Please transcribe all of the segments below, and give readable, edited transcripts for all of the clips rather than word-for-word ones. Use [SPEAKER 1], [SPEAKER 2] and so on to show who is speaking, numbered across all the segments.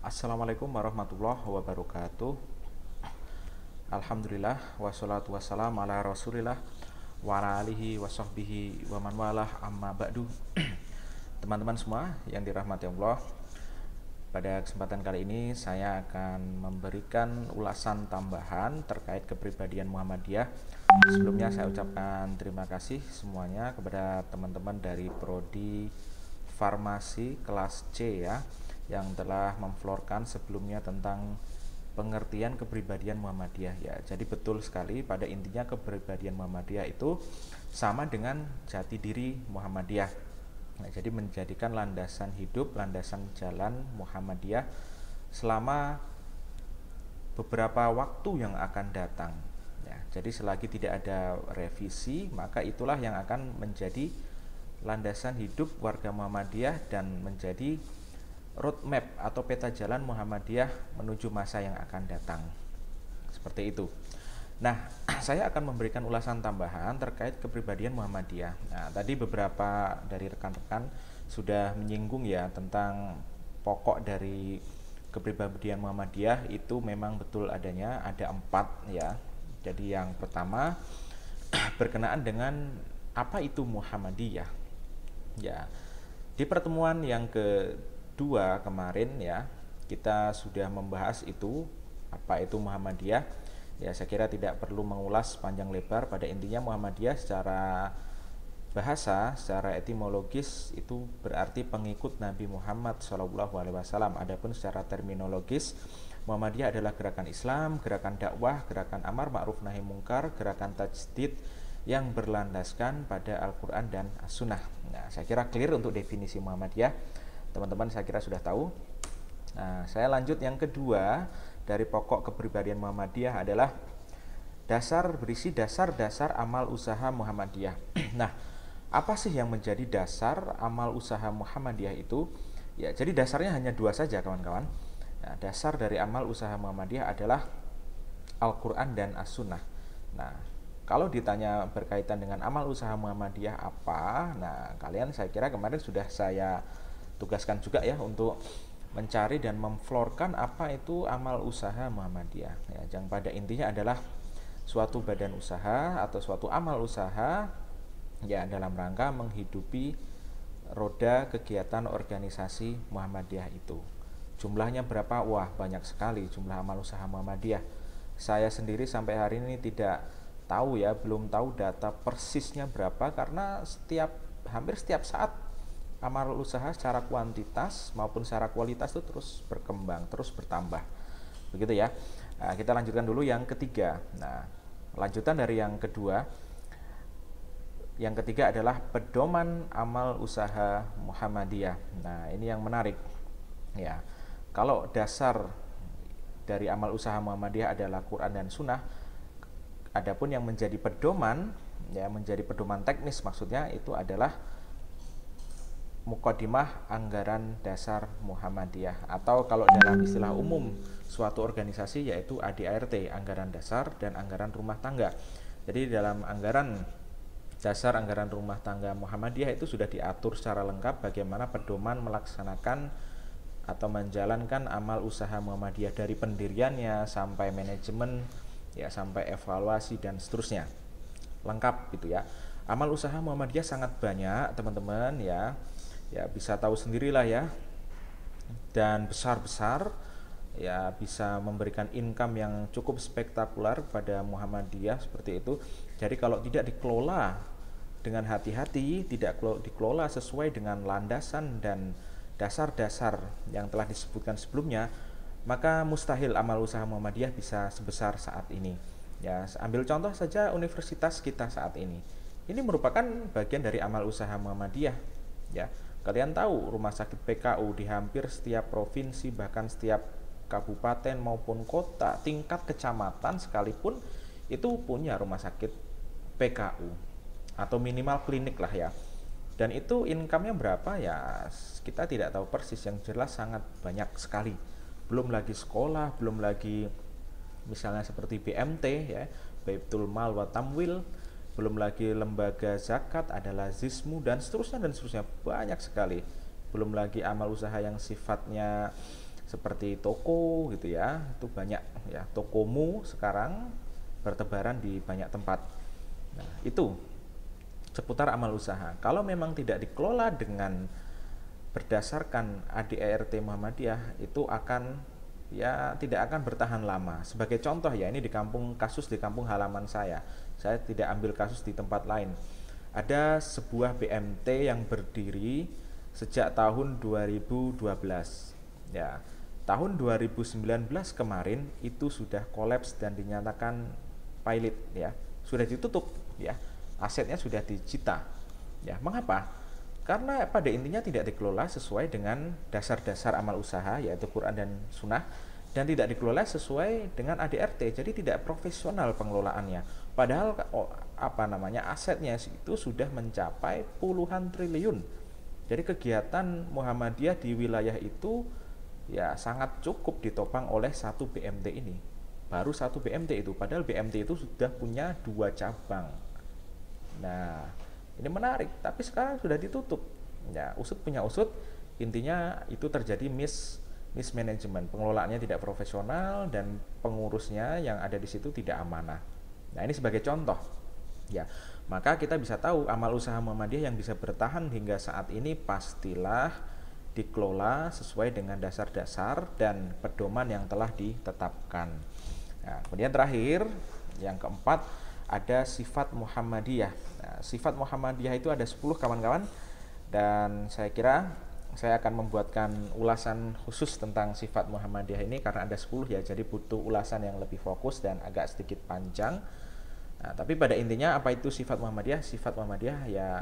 [SPEAKER 1] Assalamualaikum warahmatullahi wabarakatuh. Alhamdulillah wassalatu wassalamu ala rasulillah wa ala alihi wa sahbihi wa man walah amma ba'du. Teman-teman semua yang dirahmati Allah, pada kesempatan kali ini saya akan memberikan ulasan tambahan terkait kepribadian Muhammadiyah. Sebelumnya saya ucapkan terima kasih semuanya kepada teman-teman dari Prodi Farmasi kelas C ya, yang telah memflorkan sebelumnya tentang pengertian kepribadian Muhammadiyah ya. Jadi betul sekali, pada intinya kepribadian Muhammadiyah itu sama dengan jati diri Muhammadiyah. Nah, jadi menjadikan landasan hidup, landasan jalan Muhammadiyah selama beberapa waktu yang akan datang ya. Jadi selagi tidak ada revisi, maka itulah yang akan menjadi landasan hidup warga Muhammadiyah dan menjadi roadmap atau peta jalan Muhammadiyah menuju masa yang akan datang. Seperti itu. Nah, saya akan memberikan ulasan tambahan terkait kepribadian Muhammadiyah. Nah, tadi beberapa dari rekan-rekan sudah menyinggung ya tentang pokok dari kepribadian Muhammadiyah itu memang betul adanya, ada 4 ya. Jadi yang pertama berkenaan dengan apa itu Muhammadiyah. Ya, di pertemuan yang kedua kemarin ya, kita sudah membahas itu, apa itu Muhammadiyah. Ya, saya kira tidak perlu mengulas panjang lebar. Pada intinya Muhammadiyah secara bahasa, secara etimologis itu berarti pengikut Nabi Muhammad SAW. Adapun secara terminologis, Muhammadiyah adalah gerakan Islam, gerakan dakwah, gerakan amar ma'ruf nahi mungkar, gerakan tajdid yang berlandaskan pada Al-Quran dan As-Sunnah. Nah, saya kira clear untuk definisi Muhammadiyah. Teman-teman saya kira sudah tahu. Nah, saya lanjut yang kedua dari pokok kepribadian Muhammadiyah adalah berisi dasar-dasar amal usaha Muhammadiyah. Nah, apa sih yang menjadi dasar amal usaha Muhammadiyah itu? Ya, jadi dasarnya hanya 2 saja kawan-kawan. Nah, dasar dari amal usaha Muhammadiyah adalah Al-Quran dan As-Sunnah. Nah, kalau ditanya berkaitan dengan amal usaha Muhammadiyah apa, nah kalian saya kira kemarin sudah saya tugaskan juga ya untuk mencari dan memflorkan apa itu amal usaha Muhammadiyah ya, yang pada intinya adalah suatu badan usaha atau suatu amal usaha ya dalam rangka menghidupi roda kegiatan organisasi Muhammadiyah itu. Jumlahnya berapa? Wah, banyak sekali jumlah amal usaha Muhammadiyah. Saya sendiri sampai hari ini tidak tahu ya, belum tahu data persisnya berapa, karena hampir setiap saat amal usaha secara kuantitas maupun secara kualitas itu terus berkembang, terus bertambah. Begitu ya. Nah, kita lanjutkan dulu yang ketiga. Nah, lanjutan dari yang kedua. Yang ketiga adalah pedoman amal usaha Muhammadiyah. Nah, ini yang menarik. Ya. Kalau dasar dari amal usaha Muhammadiyah adalah Quran dan Sunnah, adapun yang menjadi pedoman, ya menjadi pedoman teknis maksudnya itu adalah Muqaddimah Anggaran Dasar Muhammadiyah, atau kalau dalam istilah umum suatu organisasi yaitu ADART, Anggaran Dasar dan Anggaran Rumah Tangga. Jadi dalam anggaran dasar anggaran rumah tangga Muhammadiyah itu sudah diatur secara lengkap bagaimana pedoman melaksanakan atau menjalankan amal usaha Muhammadiyah dari pendiriannya sampai manajemen ya, sampai evaluasi dan seterusnya, lengkap gitu ya. Amal usaha Muhammadiyah sangat banyak teman-teman ya, bisa tahu sendirilah ya, dan besar-besar ya, bisa memberikan income yang cukup spektakuler pada Muhammadiyah seperti itu. Jadi kalau tidak dikelola dengan hati-hati, tidak dikelola sesuai dengan landasan dan dasar-dasar yang telah disebutkan sebelumnya, maka mustahil amal usaha Muhammadiyah bisa sebesar saat ini. Ya, ambil contoh saja universitas kita saat ini. Ini merupakan bagian dari amal usaha Muhammadiyah. Ya, kalian tahu rumah sakit PKU di hampir setiap provinsi, bahkan setiap kabupaten maupun kota, tingkat kecamatan sekalipun itu punya rumah sakit PKU atau minimal klinik lah ya. Dan itu income-nya berapa ya kita tidak tahu persis, yang jelas sangat banyak sekali. Belum lagi sekolah, belum lagi misalnya seperti BMT ya, Baitul Mal wa Tamwil, belum lagi lembaga zakat, adalah Zismu dan seterusnya banyak sekali. Belum lagi amal usaha yang sifatnya seperti toko gitu ya, itu banyak ya, tokomu sekarang bertebaran di banyak tempat. Nah, itu seputar amal usaha. Kalau memang tidak dikelola dengan berdasarkan ADART Muhammadiyah, itu akan ya tidak akan bertahan lama. Sebagai contoh ya, ini di kasus di kampung halaman saya tidak ambil kasus di tempat lain. Ada sebuah BMT yang berdiri sejak tahun 2012 ya. Tahun 2019 kemarin itu sudah kolaps dan dinyatakan pilot ya, sudah ditutup ya, asetnya sudah disita ya. Mengapa? Karena pada intinya tidak dikelola sesuai dengan dasar-dasar amal usaha, yaitu Quran dan Sunnah, dan tidak dikelola sesuai dengan ADRT, jadi tidak profesional pengelolaannya. Padahal asetnya itu sudah mencapai puluhan triliun. Jadi kegiatan Muhammadiyah di wilayah itu ya sangat cukup ditopang oleh satu BMT ini. Baru satu BMT itu, padahal BMT itu sudah punya 2 cabang. Nah, ini menarik, tapi sekarang sudah ditutup. Ya, usut punya usut, intinya itu terjadi mismanagement, pengelolaannya tidak profesional dan pengurusnya yang ada di situ tidak amanah. Nah, ini sebagai contoh. Ya, maka kita bisa tahu amal usaha Muhammadiyah yang bisa bertahan hingga saat ini pastilah dikelola sesuai dengan dasar-dasar dan pedoman yang telah ditetapkan. Nah, kemudian terakhir, yang keempat, ada sifat Muhammadiyah. Nah, sifat Muhammadiyah itu ada 10 kawan-kawan, dan saya kira saya akan membuatkan ulasan khusus tentang sifat Muhammadiyah ini karena ada 10 ya, jadi butuh ulasan yang lebih fokus dan agak sedikit panjang. Nah, tapi pada intinya apa itu sifat Muhammadiyah? Sifat Muhammadiyah ya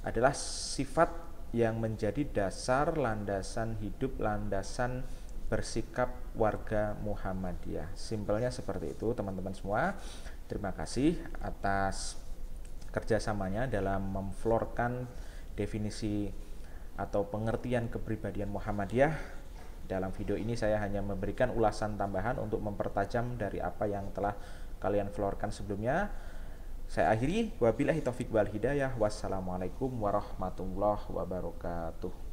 [SPEAKER 1] adalah sifat yang menjadi dasar, landasan hidup, landasan bersikap warga Muhammadiyah. Simpelnya seperti itu teman-teman semua. Terima kasih atas kerjasamanya dalam memflorkan definisi atau pengertian kepribadian Muhammadiyah. Dalam video ini saya hanya memberikan ulasan tambahan untuk mempertajam dari apa yang telah kalian florkan sebelumnya. Saya akhiri, wabillahi taufiq wal hidayah. Wassalamualaikum warahmatullahi wabarakatuh.